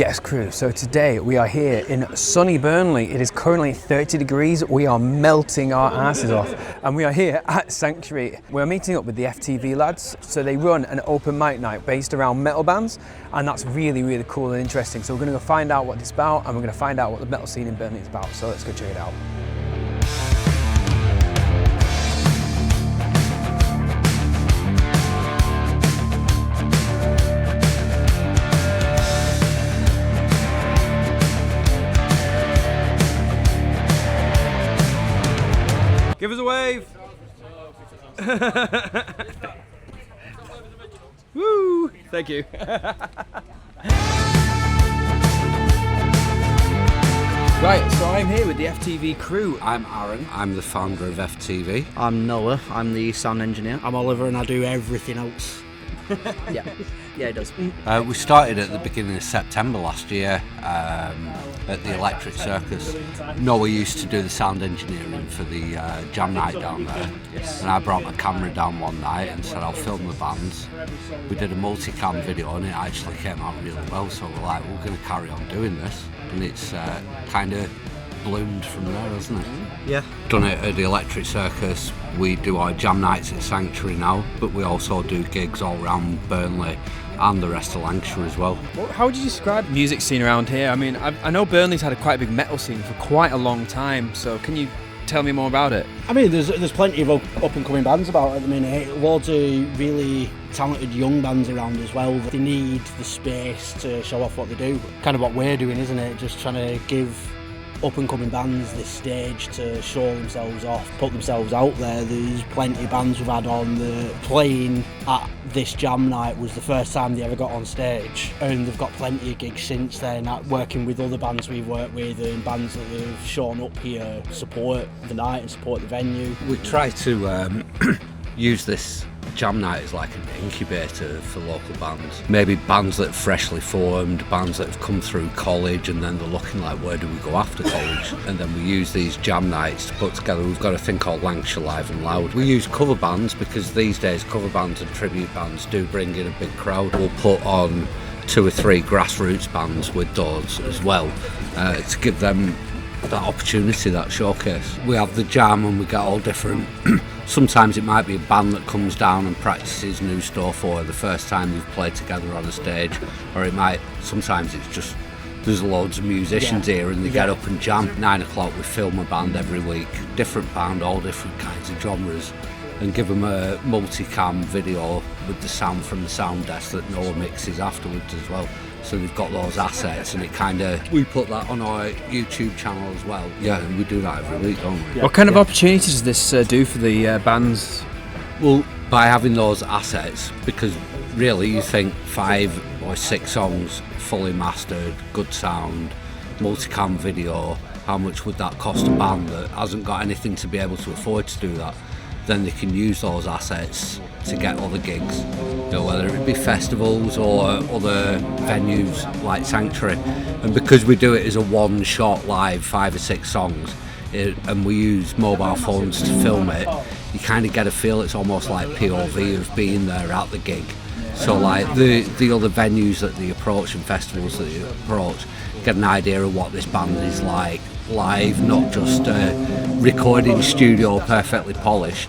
Yes, crew. So today we are here in sunny Burnley. It is currently 30 degrees. We are melting our asses off. And we are here at Sanctuary. We're meeting up with the FTV lads. So they run an open mic night based around metal bands. And that's really, really cool and interesting. So we're going to go find out what it's about, and we're going to find out what the metal scene in Burnley is about. So let's go check it out. Give us a wave! Woo! Thank you. Right, so I'm here with the FTV crew. I'm Aaron. I'm the founder of FTV. I'm Noah. I'm the sound engineer. I'm Oliver and I do everything else. Yeah, it does. We started at the beginning of September last year at the Electric Circus. Noah used to do the sound engineering for the jam night down there. Yes. And I brought my camera down one night and said I'll film the bands. We did a multicam video and it actually came out really well, so we're like, we're going to carry on doing this. And it's kind of bloomed from there, hasn't it? Yeah. Done it at the Electric Circus. We do our jam nights at Sanctuary now, but we also do gigs all around Burnley and the rest of Lancashire as well. How would you describe the music scene around here? I mean, I know Burnley's had quite a big metal scene for quite a long time, so can you tell me more about it? I mean, there's plenty of up and coming bands about at the minute. Loads of really talented young bands around as well. They need the space to show off what they do. Kind of what we're doing, isn't it? Just trying to give up and coming bands this stage to show themselves off, put themselves out there. There's plenty of bands we've had on the playing at this jam night was the first time they ever got on stage, and they've got plenty of gigs since then, working with other bands we've worked with and bands that have shown up here, support the night and support the venue. We try to use this jam night as like an incubator for local bands. Maybe bands that are freshly formed, bands that have come through college and then they're looking like, where do we go after college? And then we use these jam nights to put together. We've got a thing called Lancashire Live and Loud. We use cover bands because these days cover bands and tribute bands do bring in a big crowd. We'll put on 2 or 3 grassroots bands with those as well to give them that opportunity, that showcase. We have the jam and we get all different. Sometimes it might be a band that comes down and practices new stuff, or the first time we've played together on a stage, or sometimes it's just there's loads of musicians here and they get up and jam. 9 o'clock we film a band every week, different band, all different kinds of genres, and give them a multicam video with the sound from the sound desk that Noah mixes afterwards as well. So we've got those assets, and we put that on our YouTube channel as well. Yeah, and we do that every week, don't we? Yeah. What kind of opportunities does this do for the bands? Well, by having those assets, because really you think 5 or 6 songs, fully mastered, good sound, multicam video, how much would that cost a band that hasn't got anything to be able to afford to do that? Then they can use those assets to get other gigs, whether it be festivals or other venues like Sanctuary. And because we do it as a one-shot live, 5 or 6 songs, and we use mobile phones to film it, you kind of get a feel. It's almost like POV of being there at the gig. So like the other venues that they approach and festivals that they approach, get an idea of what this band is like live, not just a recording studio perfectly polished.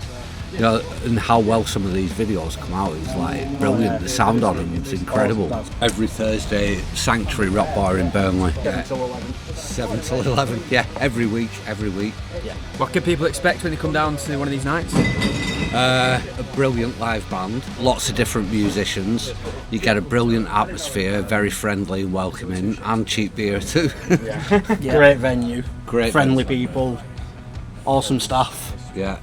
And how well some of these videos come out is like brilliant. The sound on them is incredible. Every Thursday, Sanctuary Rock Bar in Burnley. 7 till 11. 7 till 11. Yeah, every week. Yeah. What can people expect when they come down to one of these nights? A brilliant live band, lots of different musicians. You get a brilliant atmosphere, very friendly and welcoming, and cheap beer too. Yeah. Great venue, friendly people, awesome staff. Yeah.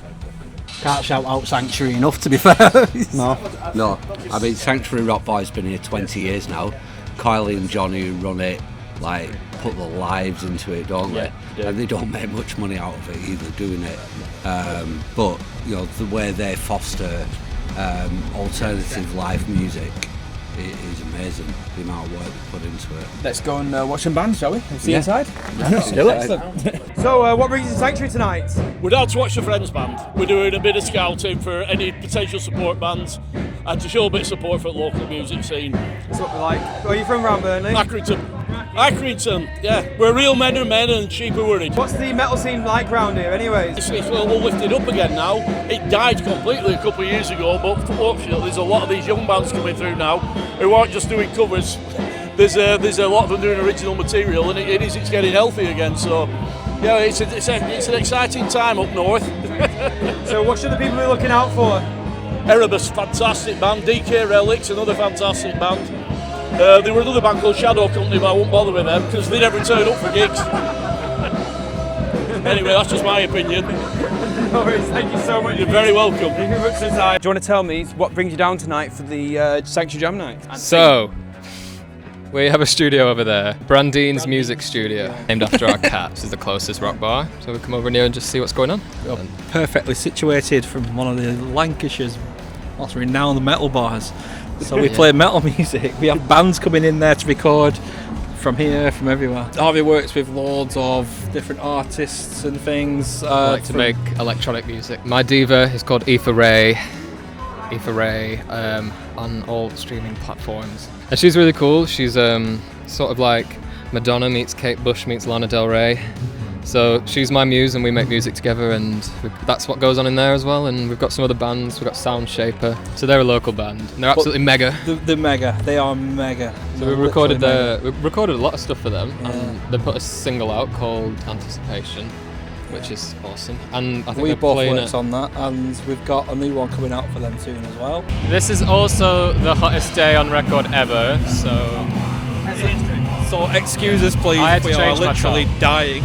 Can't shout out Sanctuary enough, to be fair. No. I mean, Sanctuary Rock Bar's been here 20 years now. Kylie and Johnny who run it, like, put their lives into it, don't they? Yeah. And they don't make much money out of it either, doing it. But the way they foster alternative live music is amazing. The amount of work they put into it. Let's go and watch some bands, shall we? See you inside. So, what brings you to Sanctuary tonight? we're down to watch the Friends band. We're doing a bit of scouting for any potential support bands and to show a bit of support for the local music scene. That's what we like. Where are you from, around Burnley? Accrington. Accrington, yeah. We're real men are men and sheep are worried. What's the metal scene like round here, anyways? It's all lifted up again now. It died completely a couple of years ago, but fortunately there's a lot of these young bands coming through now who aren't just doing covers. There's a lot of them doing original material, and it's getting healthy again. So, yeah, it's an exciting time up north. So what should the people be looking out for? Erebus, fantastic band. DK Relics, another fantastic band. There were another band called Shadow Company, but I won't bother with them because they never turn up for gigs. Anyway, that's just my opinion. No worries, thank you so much. You're very welcome. Thank you very much for your time. Do you want to tell me what brings you down tonight for the Sanctuary Jam Night? So, we have a studio over there, Brandine's Music Studio, named after our cats, is the closest rock bar. So we come over here and just see what's going on. We're perfectly situated from one of the Lancashire's most renowned metal bars. So we play metal music. We have bands coming in there to record from here, from everywhere. Harvey works with loads of different artists and things. I like to make electronic music. My diva is called Aoife Ray. On all streaming platforms. And she's really cool. She's sort of like Madonna meets Kate Bush meets Lana Del Rey. So she's my muse and we make music together, and that's what goes on in there as well. And we've got some other bands. We've got Sound Shaper. So they're a local band and they're absolutely mega. They're mega. They are mega. So we recorded a lot of stuff for them, and they put a single out called Anticipation, which is awesome. And I think we they're both playing worked on that, and we've got a new one coming out for them soon as well. This is also the hottest day on record ever, So excuse us please, I had to we are change my literally top. dying.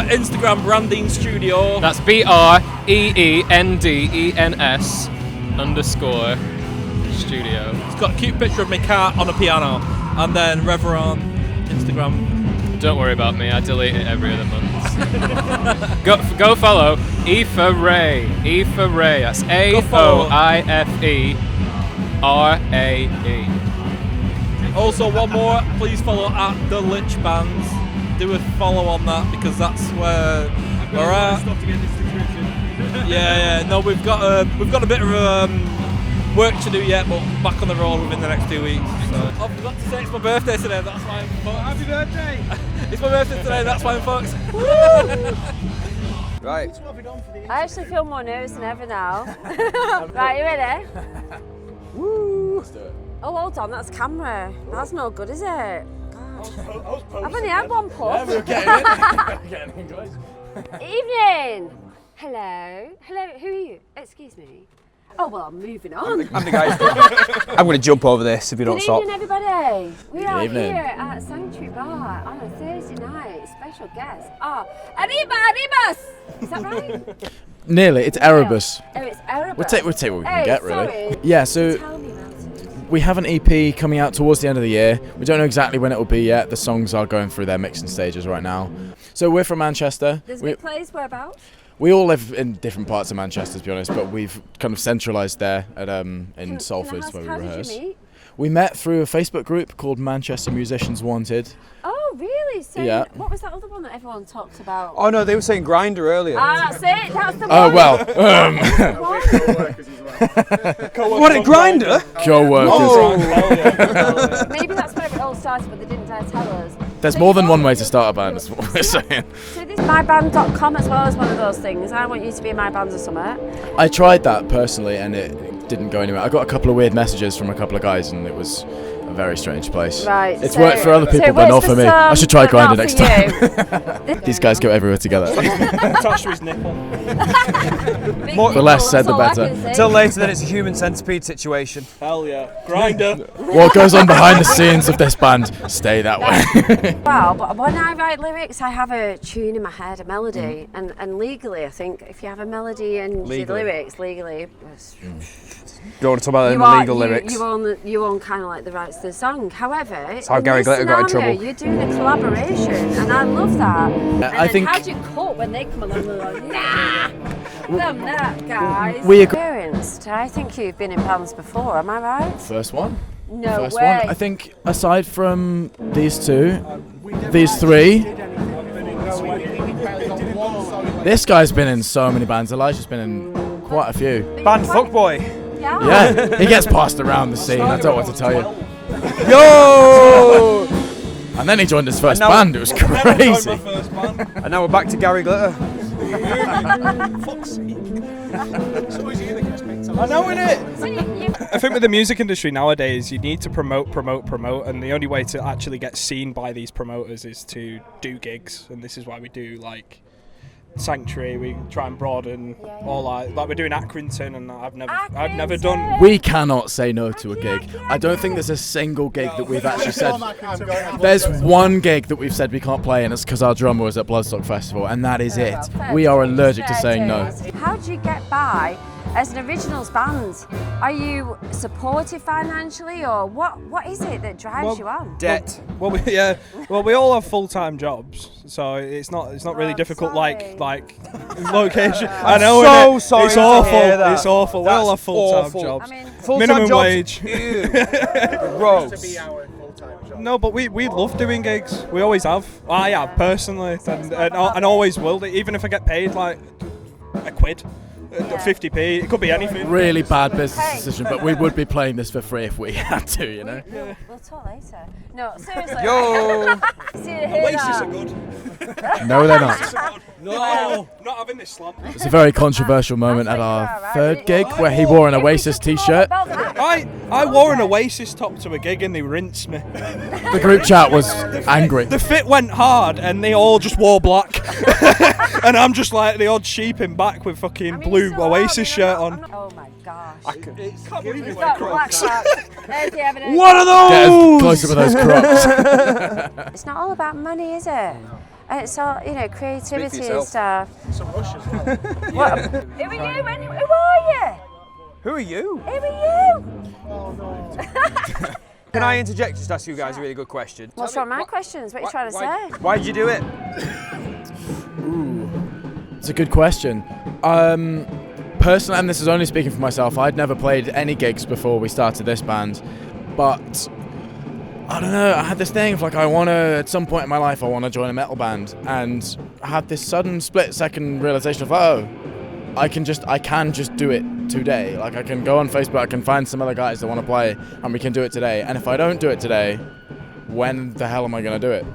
Instagram Brandine Studio. That's BREENDENS_studio. It's got a cute picture of my cat on a piano, and then Rever on Instagram. Don't worry about me, I delete it every other month. Go follow Aoife Ray. Aoife Ray. That's AOIFERAE. Also, one more, please follow at The Lich Bands. Do a follow on that because that's where we're at. Yeah, no, we've got a bit of work to do yet, but back on the road within the next 2 weeks. So. I forgot to say it's my birthday today, that's why I'm fucked. Happy birthday! It's my birthday today, that's why I'm fucked. Right. I actually feel more nervous than ever now. Right, you ready? Woo! Oh, hold on, that's camera. That's no good, is it? God. I've only had one puff. Evening! Hello? Hello, who are you? Excuse me. Oh, well, I'm moving on. I'm the guy. I'm going to jump over this if you don't stop. Good evening, everybody. We are here at Sanctuary Bar on a Thursday night. Special guest. Erebus! Is that right? Nearly. It's Erebus. Oh, it's Erebus. We'll take what we can get, really. Sorry. Yeah, so Tell me about it. we have an EP coming out towards the end of the year. We don't know exactly when it will be yet. The songs are going through their mixing stages right now. So we're from Manchester. There's a big place, whereabouts? We all live in different parts of Manchester, to be honest, but we've kind of centralised there at in Salford, where we rehearse. Did you meet? We met through a Facebook group called Manchester Musicians Wanted. Oh, really? So Yeah. what was that other one that everyone talked about? Oh no, they were saying Grinder earlier. That's it. That's the one. Oh, well. What, a Grinder? Co-workers. Oh. Maybe that's where it all started, but they didn't dare tell us. There's So more you than one want- way to start a band, is what we're saying. So this myband.com as well as one of those things. I want you to be in my band or something. I tried that personally and it didn't go anywhere. I got a couple of weird messages from a couple of guys and it was a very strange place. Right. It's so- worked for other so people it but not works for me. some, I should try but Grindr not next for time. you. These guys go everywhere together. Attached to his nipple. The less said, the better. Until later, then it's a human centipede situation. Hell yeah. Grinder. What goes on behind the scenes of this band, stay that way. Well, but when I write lyrics, I have a tune in my head, a melody, and legally, I think if you have a melody and your lyrics, legally, You want to talk about the legal lyrics? You own kind of like the rights to the song. However, That's how in Gary this Glitter got in scenario, trouble. You're doing a collaboration, and I love that. And I then think- how do you cope when they come along and they're like, nah, them that guys. We agree- Experienced. I think you've been in bands before. Am I right? First one? No First way. one. I think aside from these two, these three, this guy's been in so many bands. Elijah's been in quite a few. Band Fuckboy. Yeah. Yeah, he gets passed around the scene. I don't know what to tell you. Yo! And then he joined his first band. It was crazy. And now we're back to Gary Glitter. Fuck's sake. So easy that gets picked up. I know, innit? I think with the music industry nowadays, you need to promote, and the only way to actually get seen by these promoters is to do gigs, and this is why we do like Sanctuary. We try and broaden all like we're doing Accrington, and I've never done. We cannot say no to a gig. I don't think there's a single gig that we've actually said. There's one gig that we've said we can't play, and it's because our drummer was at Bloodstock Festival, and that is it. We are allergic to saying no. How do you get by as an originals band? Are you supported financially, or what is it that drives you on? Debt. Well, we all have full-time jobs, so it's not really difficult. Like location. I know. So sorry. It's awful. To hear that. It's awful. We all have full-time awful. jobs. I mean, Minimum jobs? wage. Gross. No, but we love doing gigs. We always have. I have personally, and always will. Even if I get paid like a quid. 50p, it could be anything. Really bad business decision, but we would be playing this for free if we had to, you know? We'll talk later. No, seriously. Yo! Oasis are good. No, they're not. No, not having this slump. It's a very controversial moment at our third gig where he wore an Oasis t-shirt. I wore an Oasis top to a gig and they rinsed me. The group chat was angry. The fit went hard and they all just wore black. And I'm just like the odd sheep in back with fucking blue Oasis shirt on. Oh my gosh. I can't believe He's it. got black socks. There's the evidence. What are those? Get closer with those crocs. It's not all about money, is it? It's all, creativity and stuff. Some Russian. What? Who are you? Who are you? Who are you? Who are you? Oh no. Can I interject, just ask you guys a really good question? What's wrong with my questions? What are you trying to say? Why did you do it? Ooh, it's a good question. Personally, and this is only speaking for myself, I'd never played any gigs before we started this band, but I don't know, I had this thing of like at some point in my life I want to join a metal band, and I had this sudden split-second realization of, I can just do it today. Like I can go on Facebook, I can find some other guys that want to play, and we can do it today. And if I don't do it today, when the hell am I going to do it?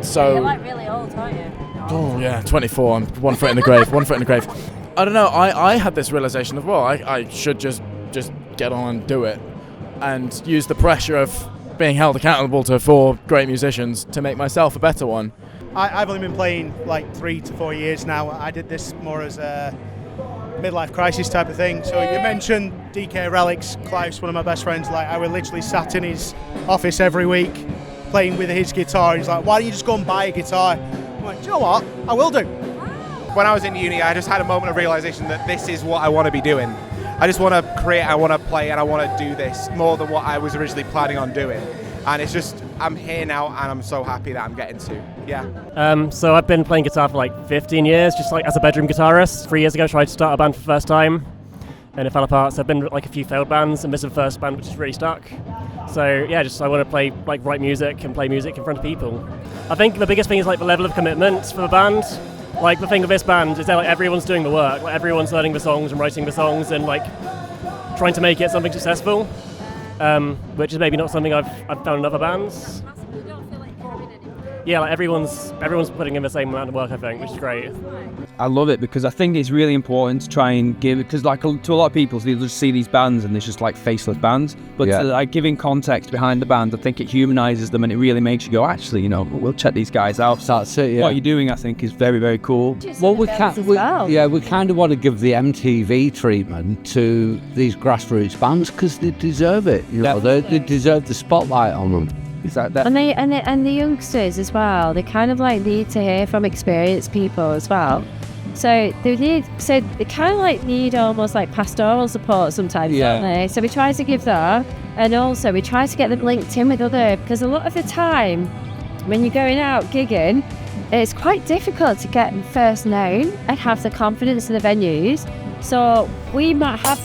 So You're like really old, aren't you? oh yeah, 24. I'm one foot in the grave. One foot in the grave. I don't know. I had this realization of I should just get on and do it, and use the pressure of being held accountable to 4 great musicians to make myself a better one. I've only been playing like 3 to 4 years now. I did this more as a midlife crisis type of thing. So you mentioned DK Relics, Klaus, one of my best friends. Like I was literally sat in his office every week playing with his guitar. He's like, "Why don't you just go and buy a guitar?" I'm like, "Do you know what? I will do." When I was in uni, I just had a moment of realization that this is what I want to be doing. I just want to create, I want to play, and I want to do this more than what I was originally planning on doing. And it's just, I'm here now, and I'm so happy that I'm getting to. Yeah. So I've been playing guitar for like 15 years, just like as a bedroom guitarist. 3 years ago, tried to start a band for the first time, and it fell apart. So I've been like a few failed bands, and this is the first band which is really stuck. So yeah, I want to play, like write music and play music in front of people. I think the biggest thing is like the level of commitment for the band. Like the thing with this band is that like everyone's doing the work, like everyone's learning the songs and writing the songs and like trying to make it something successful, which is maybe not something I've found in other bands. Yeah, like everyone's putting in the same amount of work, I think, which is great. I love it because I think it's really important to try and give, because like to a lot of people, they'll just see these bands and they're just like faceless bands, but like giving context behind the band, I think it humanises them and it really makes you go, actually, we'll check these guys out. That's it, yeah. What you're doing, I think, is very, very cool. Well, we kind of want to give the MTV treatment to these grassroots bands because they deserve it. They deserve the spotlight on them. And the youngsters as well. They kind of like need to hear from experienced people as well. So they kind of like need almost like pastoral support sometimes, don't they? So we try to give that, and also we try to get them linked in with other, because a lot of the time when you're going out gigging, it's quite difficult to get first known and have the confidence in the venues. So we might have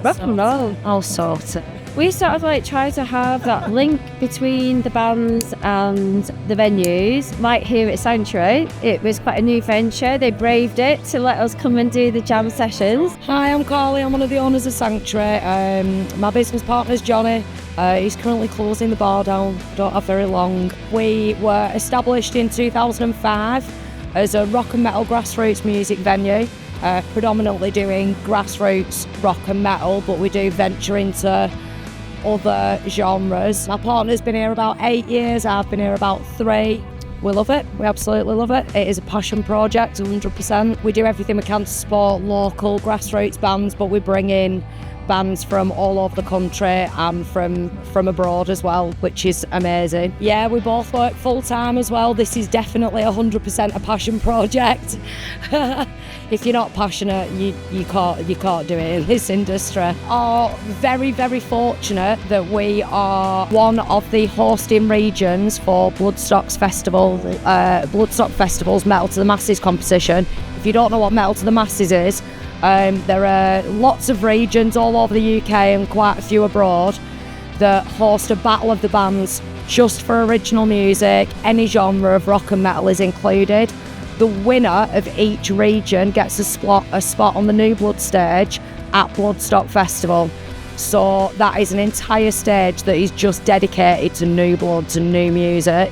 rock and roll, all sorts. We sort of like try to have that link between the bands and the venues. Like here at Sanctuary, it was quite a new venture. They braved it to let us come and do the jam sessions. Hi, I'm Carly. I'm one of the owners of Sanctuary. My business partner's Johnny. He's currently closing the bar down. Don't have very long. We were established in 2005 as a rock and metal grassroots music venue. Predominantly doing grassroots rock and metal, but we do venture into other genres. My partner's been here about 8 years, I've been here about 3. We love it, we absolutely love it. It is a passion project, 100%. We do everything we can to support local grassroots bands, but we bring in bands from all over the country and from abroad as well, which is amazing. Yeah, we both work full-time as well. This is definitely 100% a passion project. If you're not passionate, you can't do it in this industry. Are very, very fortunate that we are one of the hosting regions for Bloodstock's festival, Bloodstock Festival's Metal to the Masses competition. If you don't know what Metal to the Masses is, there are lots of regions all over the UK and quite a few abroad that host a battle of the bands just for original music. Any genre of rock and metal is included. The winner of each region gets a spot on the New Blood stage at Bloodstock Festival. So that is an entire stage that is just dedicated to new bloods and new music.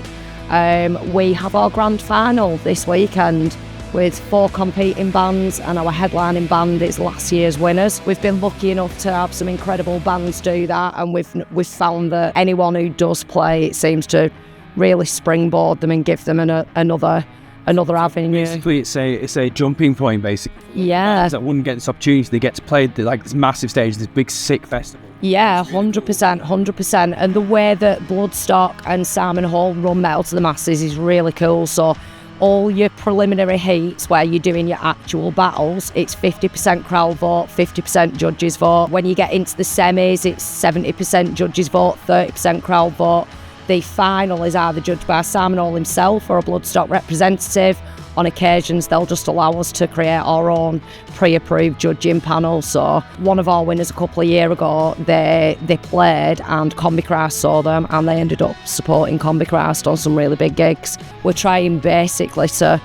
We have our grand final this weekend with 4 competing bands, and our headlining band is last year's winners. We've been lucky enough to have some incredible bands do that, and we've found that anyone who does play, it seems to really springboard them and give them another avenue. Basically, it's a jumping point, basically. Yeah. That wouldn't get this opportunity. They get to play like this massive stage, this big sick festival. Yeah, 100%. And the way that Bloodstock and Simon Hall run Metal to the Masses is really cool. So all your preliminary heats where you're doing your actual battles, it's 50% crowd vote, 50% judges vote. When you get into the semis, it's 70% judges vote, 30% crowd vote. The final is either judged by Simon Hall himself or a Bloodstock representative. On occasions, they'll just allow us to create our own pre-approved judging panel. So one of our winners a couple of years ago, they played and Combi Christ saw them and they ended up supporting Combi Christ on some really big gigs. We're trying basically to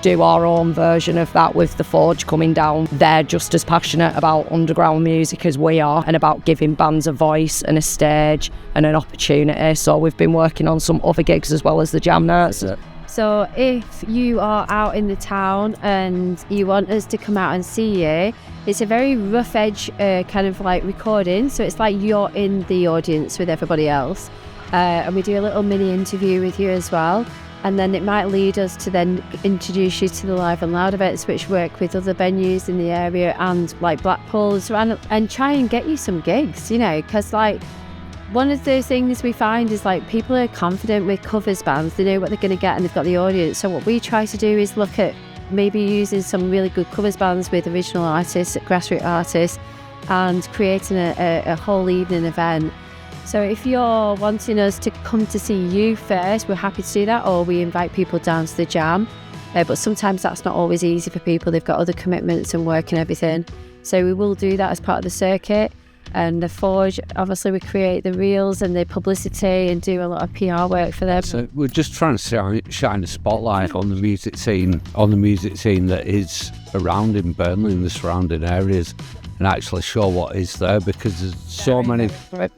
do our own version of that with The Forge coming down. They're just as passionate about underground music as we are and about giving bands a voice and a stage and an opportunity. So we've been working on some other gigs as well as the jam nights. So if you are out in the town and you want us to come out and see you, it's a very rough edge kind of like recording. So it's like you're in the audience with everybody else. And we do a little mini interview with you as well. And then it might lead us to then introduce you to the Live and Loud events, which work with other venues in the area and like Blackpool and try and get you some gigs, you know, because like one of the things we find is like people are confident with covers bands, they know what they're going to get and they've got the audience. So what we try to do is look at maybe using some really good covers bands with original artists, grassroots artists, and creating a whole evening event. So if you're wanting us to come to see you first, we're happy to do that, or we invite people down to the jam. But sometimes that's not always easy for people. They've got other commitments and work and everything. So we will do that as part of the circuit. And The Forge, obviously we create the reels and the publicity and do a lot of PR work for them. So we're just trying to shine a spotlight on the music scene that is around in Burnley and the surrounding areas, and actually show what is there, because there's so many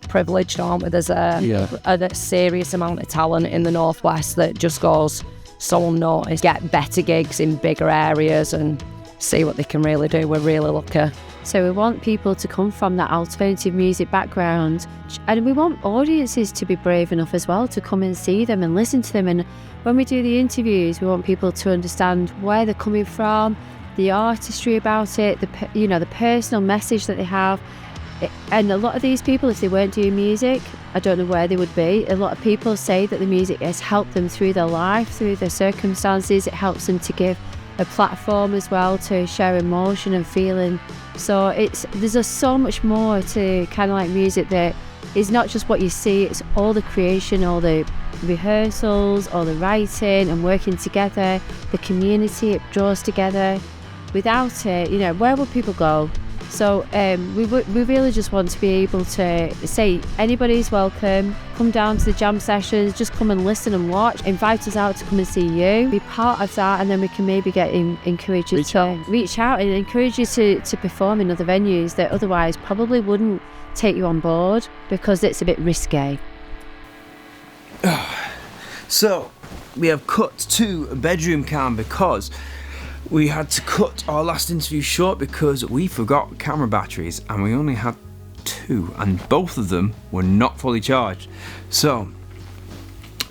privileged, aren't we? There's a serious amount of talent in the Northwest that just goes so unnoticed. Get better gigs in bigger areas and see what they can really do. We're really lucky. So we want people to come from that alternative music background, and we want audiences to be brave enough as well to come and see them and listen to them. And when we do the interviews, we want people to understand where they're coming from, the artistry about it, the personal message that they have. And a lot of these people, if they weren't doing music, I don't know where they would be. A lot of people say that the music has helped them through their life, through their circumstances. It helps them to give a platform as well to share emotion and feeling. So there's just so much more to kind of like music that is not just what you see, it's all the creation, all the rehearsals, all the writing and working together, the community it draws together. Without it, where would people go? So we really just want to be able to say anybody's welcome, come down to the jam sessions, just come and listen and watch, invite us out to come and see you, be part of that, and then we can maybe encourage you to reach out and encourage you to perform in other venues that otherwise probably wouldn't take you on board because it's a bit risque. So, we have cut to a bedroom cam because we had to cut our last interview short because we forgot camera batteries and we only had 2 and both of them were not fully charged. So,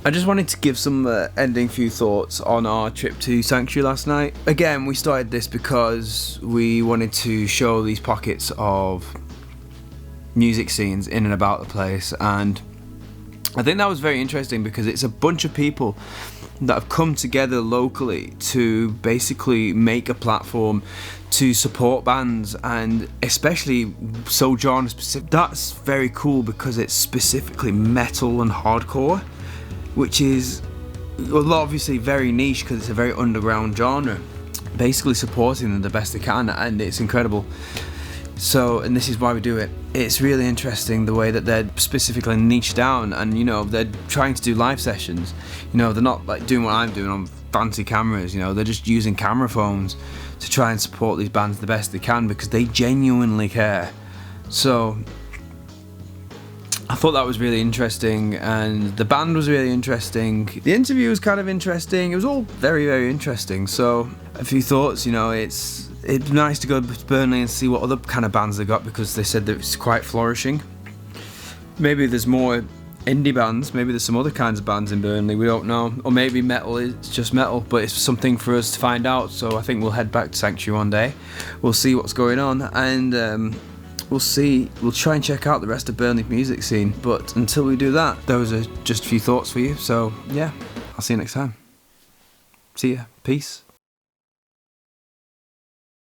I just wanted to give some ending few thoughts on our trip to Sanctuary last night. Again, we started this because we wanted to show these pockets of music scenes in and about the place, and I think that was very interesting because it's a bunch of people that have come together locally to basically make a platform to support bands, and especially so genre specific. That's very cool because it's specifically metal and hardcore, which is obviously very niche because it's a very underground genre. Basically supporting them the best they can, and it's incredible. So, and this is why we do it. It's really interesting the way that they're specifically niched down, and you know, they're trying to do live sessions. You know, they're not like doing what I'm doing on fancy cameras, you know, they're just using camera phones to try and support these bands the best they can because they genuinely care. So, I thought that was really interesting, and the band was really interesting. The interview was kind of interesting. It was all very, very interesting. So, a few thoughts, you know, it's nice to go to Burnley and see what other kind of bands they got because they said that it's quite flourishing. Maybe there's more indie bands, maybe there's some other kinds of bands in Burnley, we don't know. Or maybe metal is just metal, but it's something for us to find out. So I think we'll head back to Sanctuary one day. We'll see what's going on, and we'll try and check out the rest of Burnley music scene. But until we do that, those are just a few thoughts for you. So yeah, I'll see you next time. See ya. Peace.